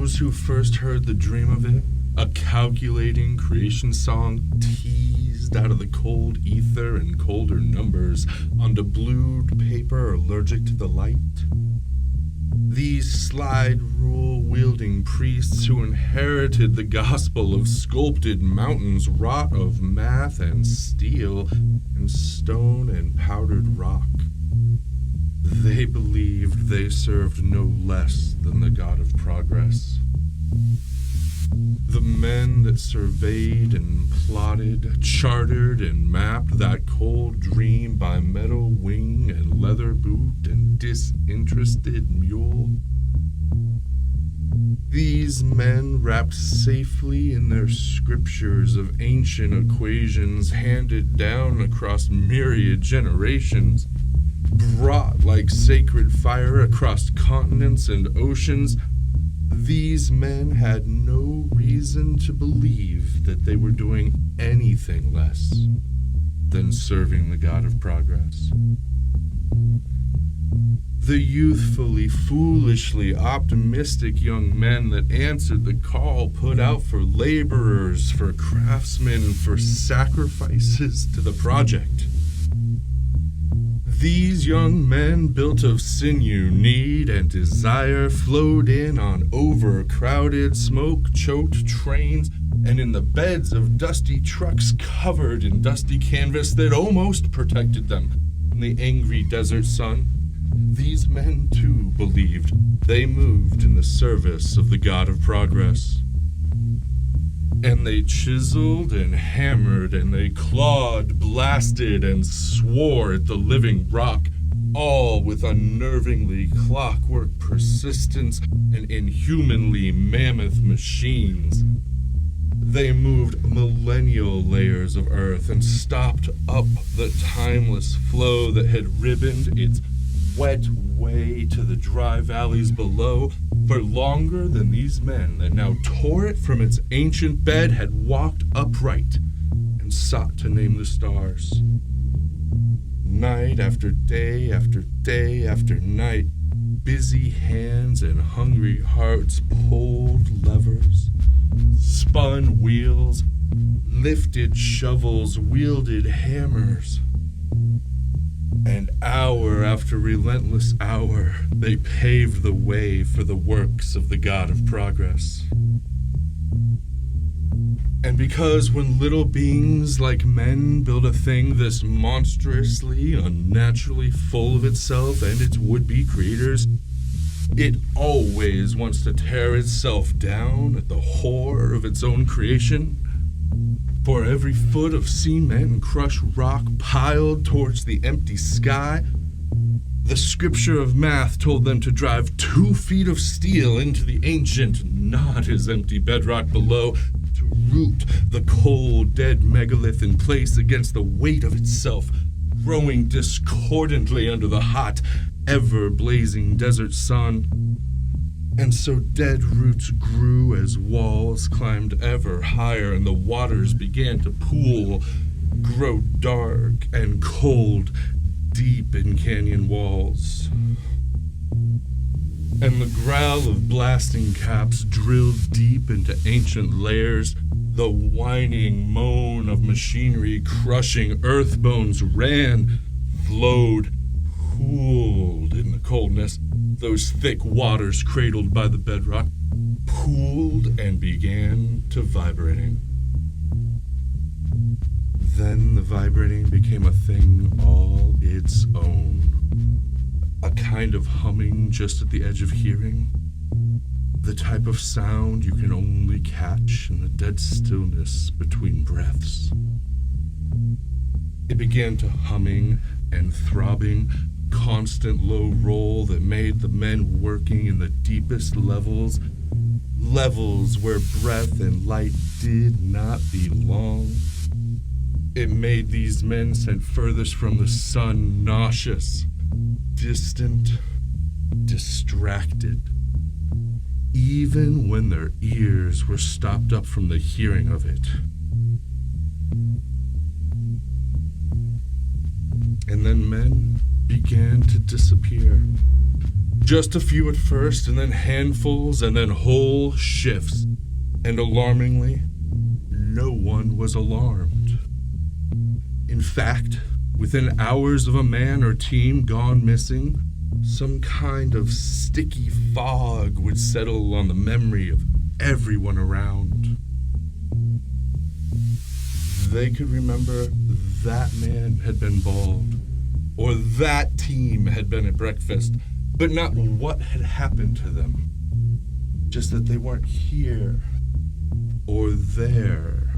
those who first heard the dream of it, a calculating creation song teased out of the cold ether and colder numbers onto blued paper allergic to the light. These slide rule-wielding priests who inherited the gospel of sculpted mountains wrought of math and steel and stone and powdered rock. They believed they served no less than the God of progress. The men that surveyed and plotted, chartered and mapped that cold dream by metal wing and leather boot and disinterested mule. These men, wrapped safely in their scriptures of ancient equations handed down across myriad generations, brought like sacred fire across continents and oceans, these men had no reason to believe that they were doing anything less than serving the God of progress. The youthfully, foolishly optimistic young men that answered the call put out for laborers, for craftsmen, for sacrifices to the project. These young men, built of sinew, need, and desire, flowed in on overcrowded, smoke-choked trains and in the beds of dusty trucks covered in dusty canvas that almost protected them from the angry desert sun. These men, too, believed they moved in the service of the God of progress. And they chiseled and hammered and they clawed, blasted, and swore at the living rock, all with unnervingly clockwork persistence and inhumanly mammoth machines. They moved millennial layers of earth and stopped up the timeless flow that had ribboned its wet way to the dry valleys below for longer than these men that now tore it from its ancient bed had walked upright and sought to name the stars. Night after day after day after night, busy hands and hungry hearts pulled levers, spun wheels, lifted shovels, wielded hammers. And hour after relentless hour, they paved the way for the works of the God of progress. And because when little beings like men build a thing this monstrously, unnaturally full of itself and its would-be creators, it always wants to tear itself down at the horror of its own creation. For every foot of cement and crushed rock piled towards the empty sky, the scripture of math told them to drive 2 feet of steel into the ancient, not as empty bedrock below, to root the cold, dead megalith in place against the weight of itself, growing discordantly under the hot, ever-blazing desert sun. And so dead roots grew as walls climbed ever higher and the waters began to pool, grow dark and cold deep in canyon walls. And the growl of blasting caps drilled deep into ancient layers. The whining moan of machinery crushing earth bones ran, flowed, pooled in the coldness. Those thick waters cradled by the bedrock pooled and began to vibrating. Then the vibrating became a thing all its own. A kind of humming just at the edge of hearing. The type of sound you can only catch in the dead stillness between breaths. It began to humming and throbbing, constant low roll that made the men working in the deepest levels where breath and light did not belong. It made these men sent furthest from the sun nauseous, distant, distracted, even when their ears were stopped up from the hearing of it. And then men began to disappear, Just a few at first, and then handfuls, and then whole shifts. And alarmingly, no one was alarmed. In fact, within hours of a man or team gone missing, some kind of sticky fog would settle on the memory of everyone around. They could remember that man had been bald, or that team had been at breakfast, but not what had happened to them. Just that they weren't here or there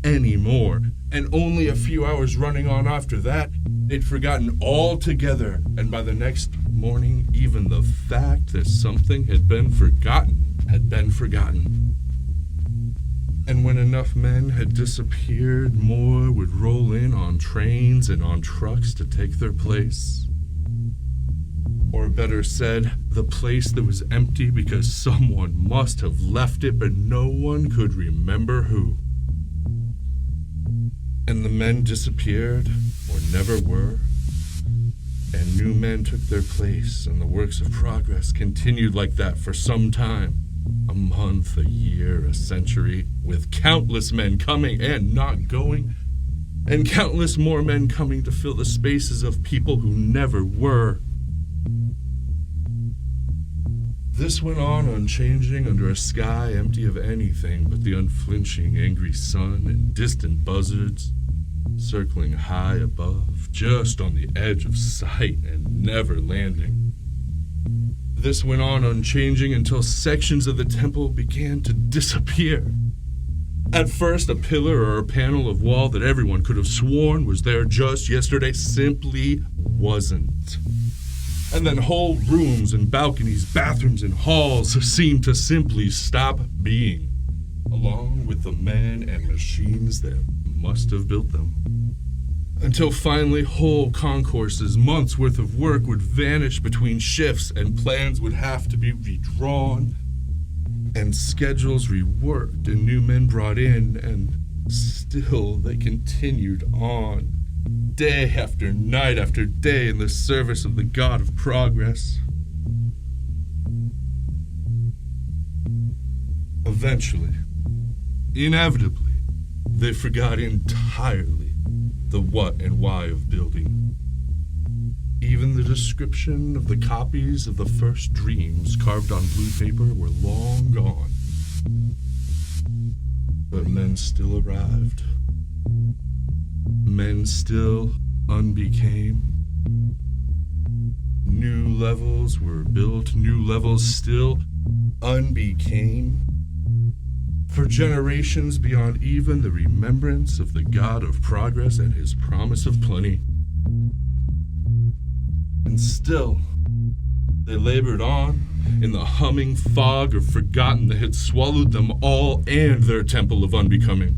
anymore. And only a few hours running on after that, they'd forgotten altogether. And by the next morning, even the fact that something had been forgotten had been forgotten. And when enough men had disappeared, more would roll in on trains and on trucks to take their place. Or better said, the place that was empty because someone must have left it, but no one could remember who. And the men disappeared, or never were, and new men took their place, and the works of progress continued like that for some time. A month, a year, a century, with countless men coming and not going, and countless more men coming to fill the spaces of people who never were. This went on unchanging under a sky empty of anything but the unflinching angry sun and distant buzzards circling high above, just on the edge of sight and never landing. This went on unchanging until sections of the temple began to disappear. At first, a pillar or a panel of wall that everyone could have sworn was there just yesterday simply wasn't. And then whole rooms and balconies, bathrooms and halls seemed to simply stop being, along with the men and machines that must have built them. Until finally whole concourses, months' worth of work would vanish between shifts, and plans would have to be redrawn, and schedules reworked, and new men brought in, and still they continued on, day after night after day, in the service of the God of Progress. Eventually, inevitably, they forgot entirely the what and why of building. Even the description of the copies of the first dreams carved on blue paper were long gone. But men still arrived. Men still unbecame. New levels were built, new levels still unbecame. For generations beyond even the remembrance of the God of Progress and his promise of plenty. And still, they labored on in the humming fog of forgotten that had swallowed them all and their temple of unbecoming.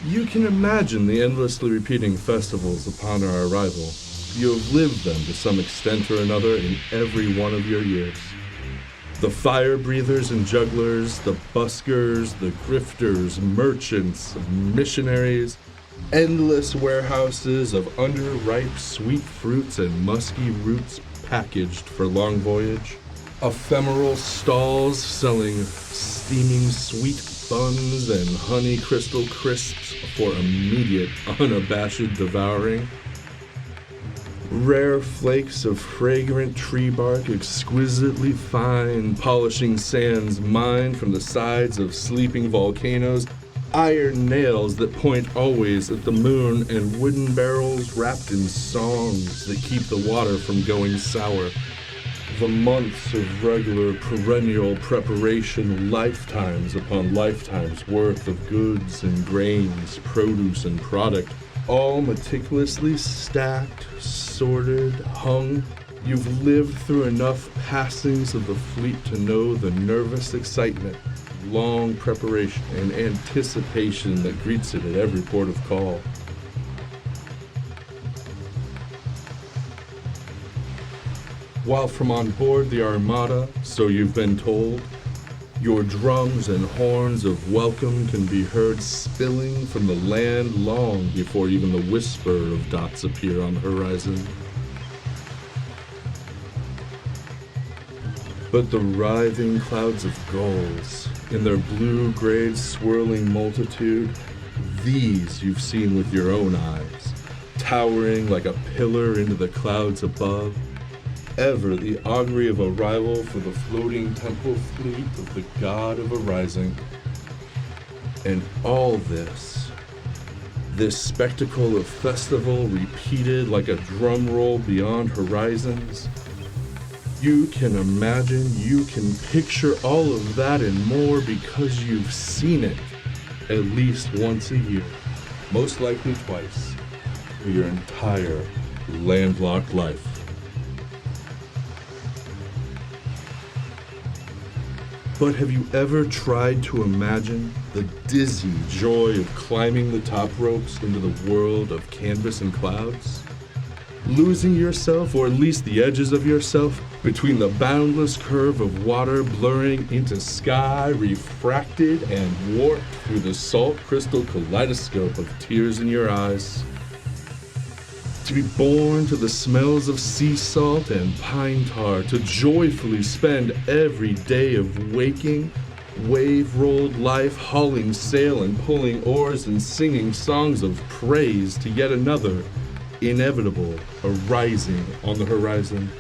You can imagine the endlessly repeating festivals upon our arrival. You have lived them to some extent or another in every one of your years. The fire breathers and jugglers, the buskers, the grifters, merchants, missionaries, endless warehouses of underripe sweet fruits and musky roots packaged for long voyage, ephemeral stalls selling steaming sweet buns and honey crystal crisps for immediate, unabashed devouring. Rare flakes of fragrant tree bark, exquisitely fine, polishing sands mined from the sides of sleeping volcanoes, iron nails that point always at the moon, and wooden barrels wrapped in songs that keep the water from going sour. The months of regular, perennial preparation, lifetimes upon lifetimes worth of goods and grains, produce and product, all meticulously stacked, sorted, hung. You've lived through enough passings of the fleet to know the nervous excitement, long preparation, and anticipation that greets it at every port of call. While from on board the Armada, so you've been told, your drums and horns of welcome can be heard spilling from the land long before even the whisper of dots appear on the horizon. But the writhing clouds of gulls, in their blue-grayed swirling multitude, these you've seen with your own eyes, towering like a pillar into the clouds above, ever the augury of arrival for the floating temple fleet of the god of arising. And all this spectacle of festival repeated like a drum roll beyond horizons, you can imagine, you can picture all of that and more because you've seen it at least once a year, most likely twice, for your entire landlocked life. But have you ever tried to imagine the dizzy joy of climbing the top ropes into the world of canvas and clouds? Losing yourself, or at least the edges of yourself, between the boundless curve of water blurring into sky, refracted and warped through the salt crystal kaleidoscope of tears in your eyes. To be born to the smells of sea salt and pine tar, to joyfully spend every day of waking, wave-rolled life hauling sail and pulling oars and singing songs of praise to yet another inevitable arising on the horizon.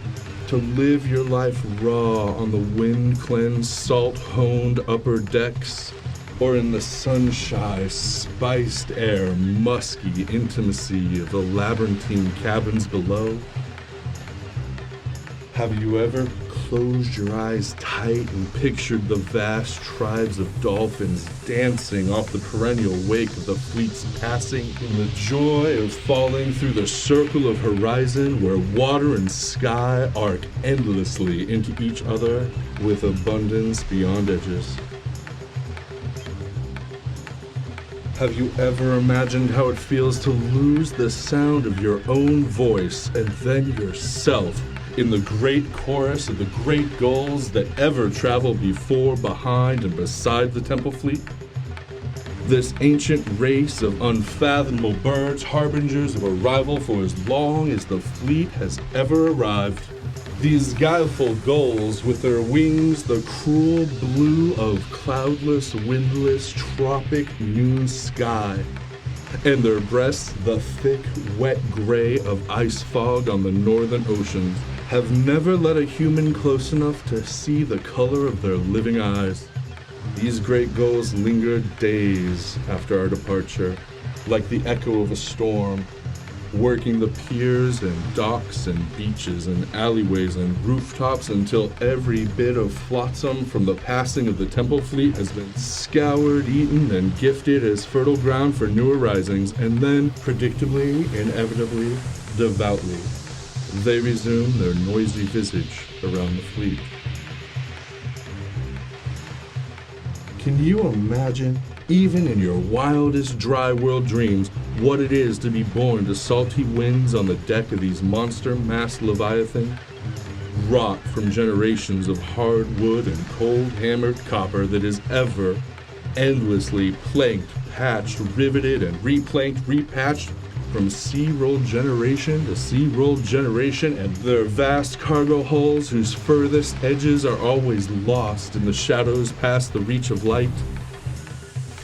To live your life raw on the wind-cleansed, salt-honed upper decks, or in the sunshine, spiced air, musky intimacy of the labyrinthine cabins below? Have you ever closed your eyes tight and pictured the vast tribes of dolphins dancing off the perennial wake of the fleet's passing in the joy of falling through the circle of horizon where water and sky arc endlessly into each other with abundance beyond edges? Have you ever imagined how it feels to lose the sound of your own voice and then yourself in the great chorus of the great gulls that ever traveled before, behind, and beside the temple fleet? This ancient race of unfathomable birds, harbingers of arrival for as long as the fleet has ever arrived. These guileful gulls with their wings the cruel blue of cloudless, windless, tropic noon sky, and their breasts the thick, wet gray of ice fog on the northern oceans, have never let a human close enough to see the color of their living eyes. These great gulls lingered days after our departure, like the echo of a storm, working the piers and docks and beaches and alleyways and rooftops until every bit of flotsam from the passing of the temple fleet has been scoured, eaten, and gifted as fertile ground for new arisings, and then, predictably, inevitably, devoutly, they resume their noisy visage around the fleet. Can you imagine, even in your wildest dry world dreams, what it is to be born to salty winds on the deck of these monster-massed leviathan, wrought from generations of hard wood and cold-hammered copper that is ever, endlessly planked, patched, riveted, and replanked, repatched from sea-rolled generation to sea-rolled generation, and their vast cargo hulls whose furthest edges are always lost in the shadows past the reach of light,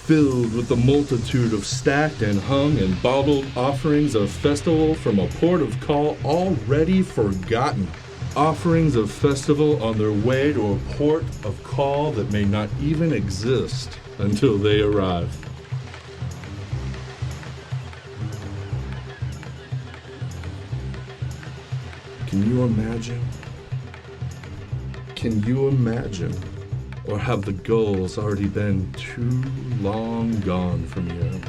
filled with the multitude of stacked and hung and bottled offerings of festival from a port of call already forgotten, offerings of festival on their way to a port of call that may not even exist until they arrive. Can you imagine? Can you imagine? Or have the gulls already been too long gone from you?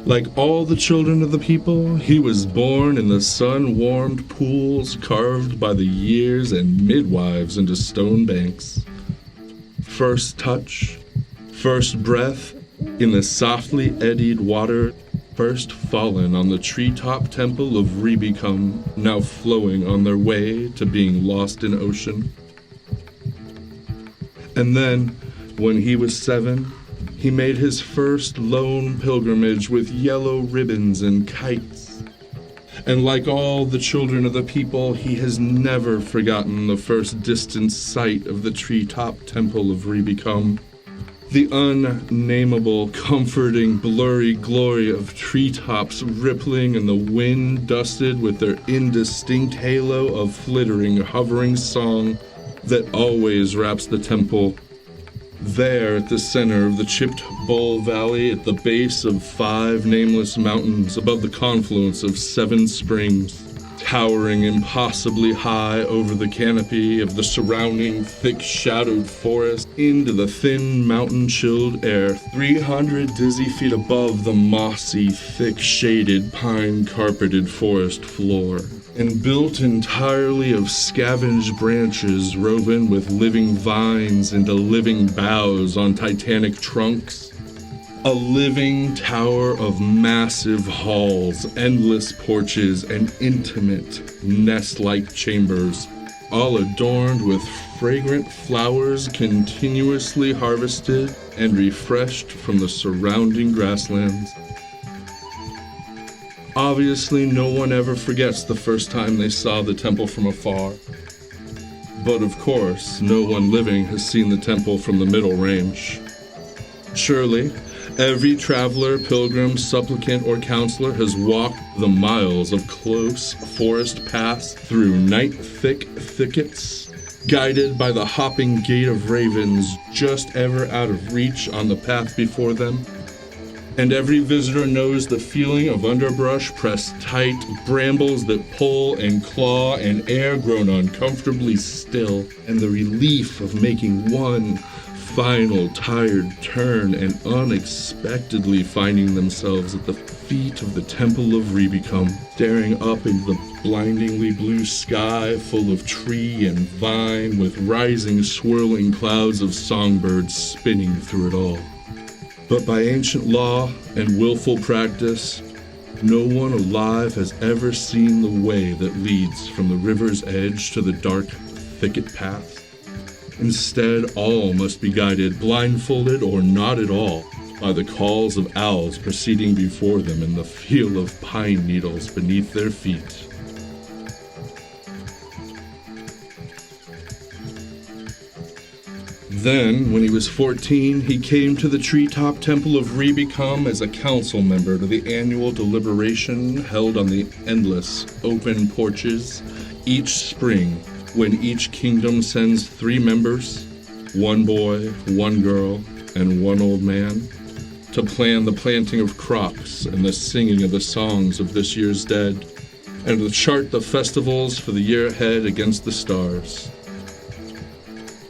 Like all the children of the people, he was born in the sun-warmed pools carved by the years and midwives into stone banks. First touch, first breath in the softly eddied water, first fallen on the treetop temple of Rebecum, now flowing on their way to being lost in ocean. And then, when he was 7, he made his first lone pilgrimage with yellow ribbons and kites. And like all the children of the people, he has never forgotten the first distant sight of the treetop temple of Rebecum. The unnameable, comforting, blurry glory of treetops rippling in the wind, dusted with their indistinct halo of flittering, hovering song that always wraps the temple. There, at the center of the chipped bowl valley, at the base of 5 nameless mountains, above the confluence of 7 springs, towering impossibly high over the canopy of the surrounding thick-shadowed forest into the thin mountain-chilled air, 300 dizzy feet above the mossy, thick-shaded, pine-carpeted forest floor, and built entirely of scavenged branches woven with living vines into living boughs on titanic trunks. A living tower of massive halls, endless porches, and intimate, nest-like chambers, all adorned with fragrant flowers continuously harvested and refreshed from the surrounding grasslands. Obviously, no one ever forgets the first time they saw the temple from afar. But of course, no one living has seen the temple from the Middle Range. Surely, every traveler, pilgrim, supplicant, or counselor has walked the miles of close forest paths through night-thick thickets, guided by the hopping gait of ravens just ever out of reach on the path before them. And every visitor knows the feeling of underbrush pressed tight, brambles that pull and claw, and air grown uncomfortably still, and the relief of making one final tired turn and unexpectedly finding themselves at the feet of the Temple of Rebecum, staring up into the blindingly blue sky full of tree and vine with rising swirling clouds of songbirds spinning through it all. But by ancient law and willful practice, no one alive has ever seen the way that leads from the river's edge to the dark thicket path. Instead, all must be guided, blindfolded or not at all, by the calls of owls proceeding before them and the feel of pine needles beneath their feet. Then, when he was 14, he came to the treetop temple of Rebecum as a council member to the annual deliberation held on the endless, open porches each spring, when each kingdom sends 3 members, 1 boy, 1 girl, and 1 old man, to plan the planting of crops and the singing of the songs of this year's dead, and to chart the festivals for the year ahead against the stars.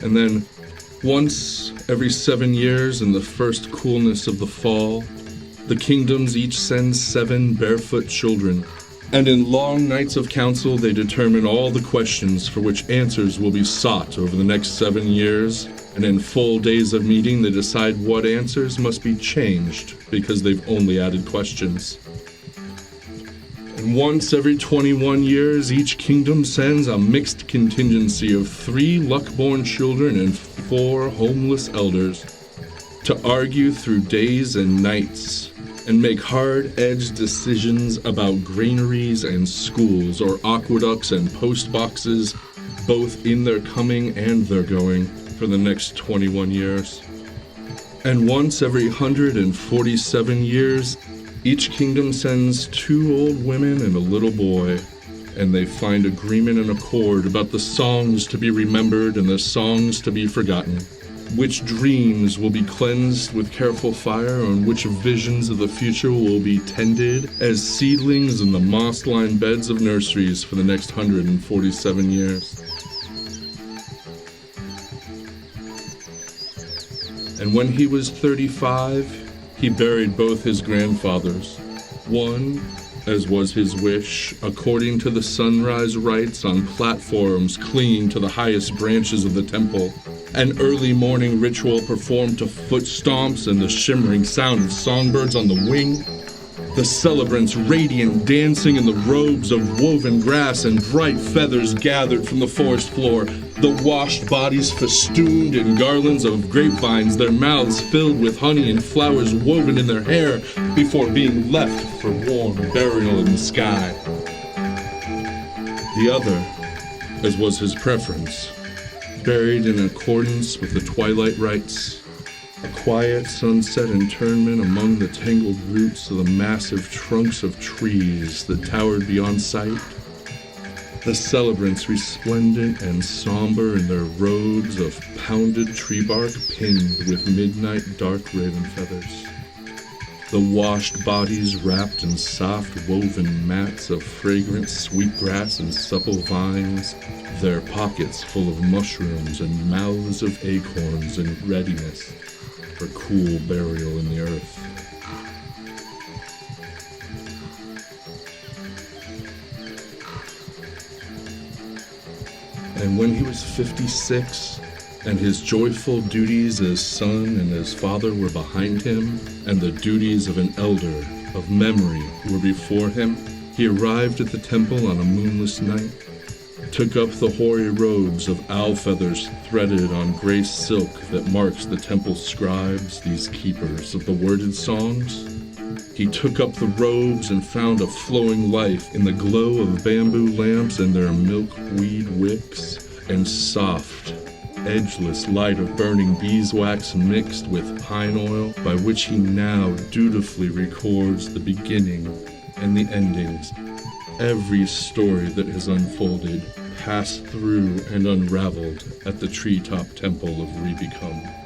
And then, once every 7 years, in the first coolness of the fall, the kingdoms each send 7 barefoot children, and in long nights of council they determine all the questions for which answers will be sought over the next 7 years, and in full days of meeting they decide what answers must be changed because they've only added questions. And once every 21 years, each kingdom sends a mixed contingency of 3 luck-born children and 4 homeless elders to argue through days and nights and make hard-edged decisions about granaries and schools, or aqueducts and post boxes, both in their coming and their going, for the next 21 years. And once every 147 years, each kingdom sends 2 old women and a little boy, and they find agreement and accord about the songs to be remembered and the songs to be forgotten, which dreams will be cleansed with careful fire, and which visions of the future will be tended as seedlings in the moss-lined beds of nurseries for the next 147 years. And when he was 35, he buried both his grandfathers, One, as was his wish, according to the sunrise rites on platforms clinging to the highest branches of the temple, an early morning ritual performed to foot stomps and the shimmering sound of songbirds on the wing. The celebrants radiant dancing in the robes of woven grass and bright feathers gathered from the forest floor, the washed bodies festooned in garlands of grapevines, their mouths filled with honey and flowers woven in their hair before being left for warm burial in the sky. The other, as was his preference, buried in accordance with the twilight rites, a quiet sunset internment among the tangled roots of the massive trunks of trees that towered beyond sight. The celebrants resplendent and somber in their robes of pounded tree bark pinned with midnight dark raven feathers. The washed bodies wrapped in soft woven mats of fragrant sweetgrass and supple vines, their pockets full of mushrooms and mouths of acorns in readiness for cool burial in the earth. And when he was 56, and his joyful duties as son and as father were behind him, and the duties of an elder, of memory, were before him, he arrived at the temple on a moonless night, took up the hoary robes of owl feathers threaded on gray silk that marks the temple scribes, these keepers of the worded songs. He took up the robes and found a flowing life in the glow of bamboo lamps and their milkweed wicks, and soft, edgeless light of burning beeswax mixed with pine oil, by which he now dutifully records the beginning and the endings, every story that has unfolded, passed through, and unraveled at the treetop temple of Rebecome.